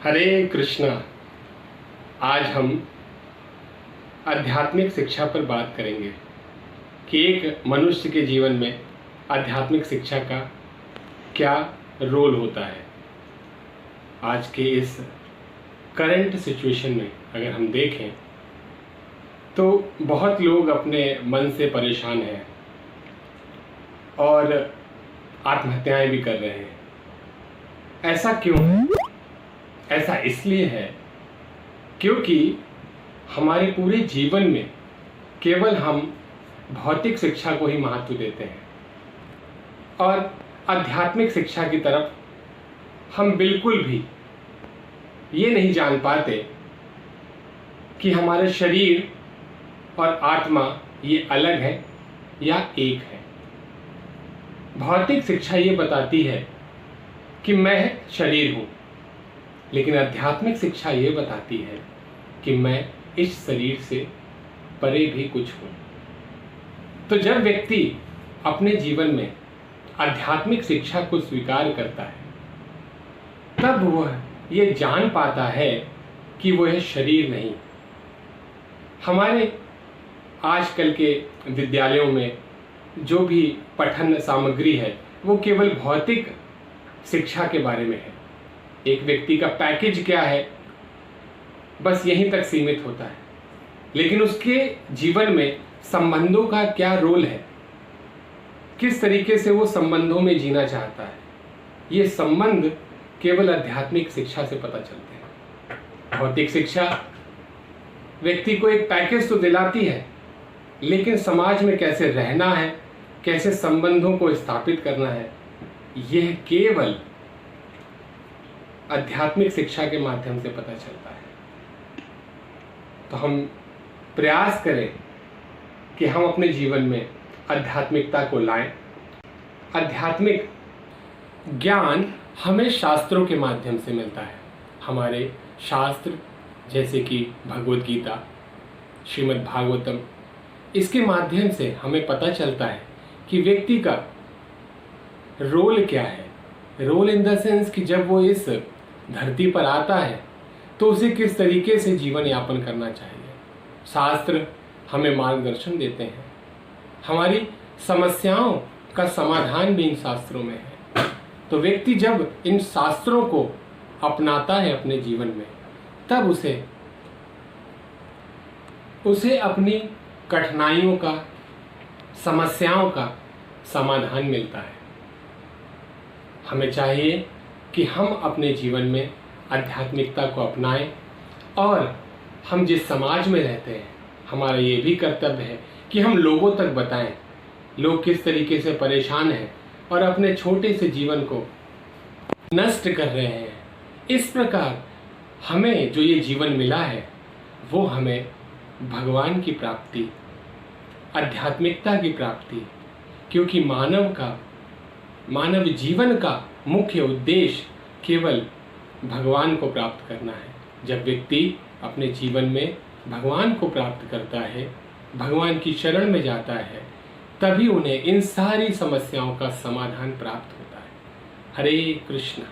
हरे कृष्णा। आज हम आध्यात्मिक शिक्षा पर बात करेंगे कि एक मनुष्य के जीवन में आध्यात्मिक शिक्षा का क्या रोल होता है। आज के इस करंट सिचुएशन में अगर हम देखें तो बहुत लोग अपने मन से परेशान हैं और आत्महत्याएं भी कर रहे हैं। ऐसा क्यों है? ऐसा इसलिए है क्योंकि हमारे पूरे जीवन में केवल हम भौतिक शिक्षा को ही महत्व देते हैं और आध्यात्मिक शिक्षा की तरफ हम बिल्कुल भी ये नहीं जान पाते कि हमारे शरीर और आत्मा ये अलग है या एक है। भौतिक शिक्षा ये बताती है कि मैं शरीर हूँ, लेकिन आध्यात्मिक शिक्षा ये बताती है कि मैं इस शरीर से परे भी कुछ हूँ। तो जब व्यक्ति अपने जीवन में आध्यात्मिक शिक्षा को स्वीकार करता है तब वह ये जान पाता है कि वह शरीर नहीं। हमारे आजकल के विद्यालयों में जो भी पठन सामग्री है वो केवल भौतिक शिक्षा के बारे में है। एक व्यक्ति का पैकेज क्या है बस यहीं तक सीमित होता है, लेकिन उसके जीवन में संबंधों का क्या रोल है, किस तरीके से वो संबंधों में जीना चाहता है, ये संबंध केवल आध्यात्मिक शिक्षा से पता चलते हैं। भौतिक शिक्षा व्यक्ति को एक पैकेज तो दिलाती है, लेकिन समाज में कैसे रहना है, कैसे संबंधों को स्थापित करना है, यह केवल आध्यात्मिक शिक्षा के माध्यम से पता चलता है। तो हम प्रयास करें कि हम अपने जीवन में आध्यात्मिकता को लाएं। आध्यात्मिक ज्ञान हमें शास्त्रों के माध्यम से मिलता है। हमारे शास्त्र जैसे कि भगवद गीता, श्रीमद् भागवतम, इसके माध्यम से हमें पता चलता है कि व्यक्ति का रोल क्या है। रोल इन द सेंस कि जब वो इस धरती पर आता है तो उसे किस तरीके से जीवन यापन करना चाहिए। शास्त्र हमें मार्गदर्शन देते हैं। हमारी समस्याओं का समाधान भी इन शास्त्रों में है। तो व्यक्ति जब इन शास्त्रों को अपनाता है अपने जीवन में तब उसे अपनी कठिनाइयों का, समस्याओं का समाधान मिलता है। हमें चाहिए कि हम अपने जीवन में आध्यात्मिकता को अपनाएं और हम जिस समाज में रहते हैं हमारा ये भी कर्तव्य है कि हम लोगों तक बताएं लोग किस तरीके से परेशान हैं और अपने छोटे से जीवन को नष्ट कर रहे हैं। इस प्रकार हमें जो ये जीवन मिला है वो हमें भगवान की प्राप्ति, आध्यात्मिकता की प्राप्ति, क्योंकि मानव जीवन का मुख्य उद्देश्य केवल भगवान को प्राप्त करना है। जब व्यक्ति अपने जीवन में भगवान को प्राप्त करता है, भगवान की शरण में जाता है, तभी उन्हें इन सारी समस्याओं का समाधान प्राप्त होता है। हरे कृष्णा।